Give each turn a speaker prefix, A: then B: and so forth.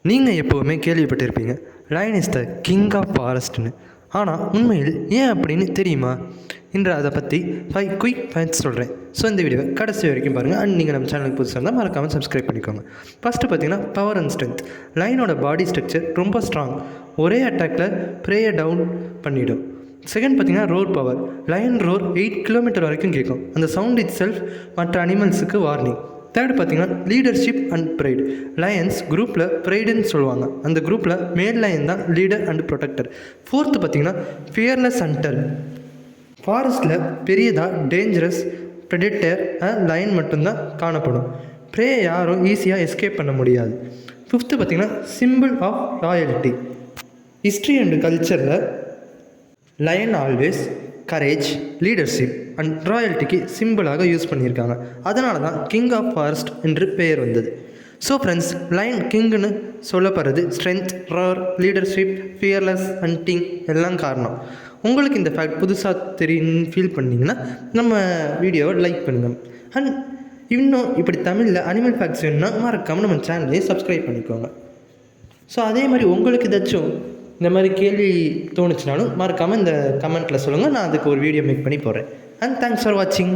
A: நீங்கள் எப்போவுமே கேள்விப்பட்டிருப்பீங்க lion is the king of ஃபாரஸ்ட்னு. ஆனால் உண்மையில் ஏன் அப்படின்னு தெரியுமா? இன்று அதை பற்றி 5 குயிக் பாயிண்ட்ஸ் சொல்கிறேன். ஸோ இந்த வீடியோவை கடைசி வரைக்கும் பாருங்கள். அண்ட் நீங்கள் நம்ம சேனலுக்கு புதுசாக இருந்தால் மறக்காமல் சப்ஸ்கிரைப் பண்ணிக்கோங்க. ஃபஸ்ட்டு பார்த்தீங்கன்னா பவர் அண்ட் ஸ்ட்ரென்த். லயனோட பாடி ஸ்ட்ரக்சர் ரொம்ப ஸ்ட்ராங், ஒரே அட்டாக்ல ப்ரேயை டவுன் பண்ணிவிடும். செகண்ட் பார்த்தீங்கன்னா roar power. Lion roar 8 kilometre வரைக்கும் கேட்கும். அந்த சவுண்ட் இட் செல்ஃப் மற்ற அனிமல்ஸுக்கு வார்னிங். தேர்ட் பார்த்தீங்கன்னா லீடர்ஷிப் அண்ட் ப்ரைட். லயன்ஸ் குரூப்பில் ப்ரைடுன்னு சொல்லுவாங்க. அந்த குரூப்பில் மேல் லயன் தான் லீடர் அண்ட் ப்ரொடெக்டர். ஃபோர்த்து பார்த்தீங்கன்னா ஃபியர்லெஸ் ஹண்டர். ஃபாரஸ்ட்டில் பெரியதாக டேஞ்சரஸ் ப்ரெடேட்டர் லயன் மட்டும்தான் காணப்படும். ப்ரே யாரும் ஈஸியாக எஸ்கேப் பண்ண முடியாது. ஃபிஃப்த்து பார்த்தீங்கன்னா symbol of royalty. History and கல்ச்சரில் lion always courage, leadership and ராயல்ட்டிக்கு சிம்பிளாக யூஸ் பண்ணியிருக்காங்க. அதனால தான் கிங் ஆஃப் ஃபாரஸ்ட் என்று பெயர் வந்தது. ஸோ ஃப்ரெண்ட்ஸ், லயன் கிங்குன்னு சொல்லப்படுறது ஸ்ட்ரென்த், ரார், லீடர்ஷிப், ஃபியர்லெஸ், ஹண்டிங் எல்லாம் காரணம். உங்களுக்கு இந்த ஃபேக்ட் புதுசாக தெரியும்னு ஃபீல் பண்ணிங்கன்னா நம்ம வீடியோவை லைக் பண்ணுங்கள். அண்ட் இன்னும் இப்படி தமிழில் அனிமல் ஃபேக்ட்ஸ் வேணும்னா மறக்காமல் நம்ம சேனலையே சப்ஸ்கிரைப் பண்ணிக்கோங்க. ஸோ அதே மாதிரி உங்களுக்கு ஏதாச்சும் இந்த மாதிரி கேள்வி தோணுச்சுனாலும் மறக்காமல் இந்த கமெண்ட்டில் சொல்லுங்கள். நான் அதுக்கு ஒரு வீடியோ மேக் பண்ணி போடுறேன். அண்ட் தேங்க்ஸ் ஃபார் வாட்சிங்.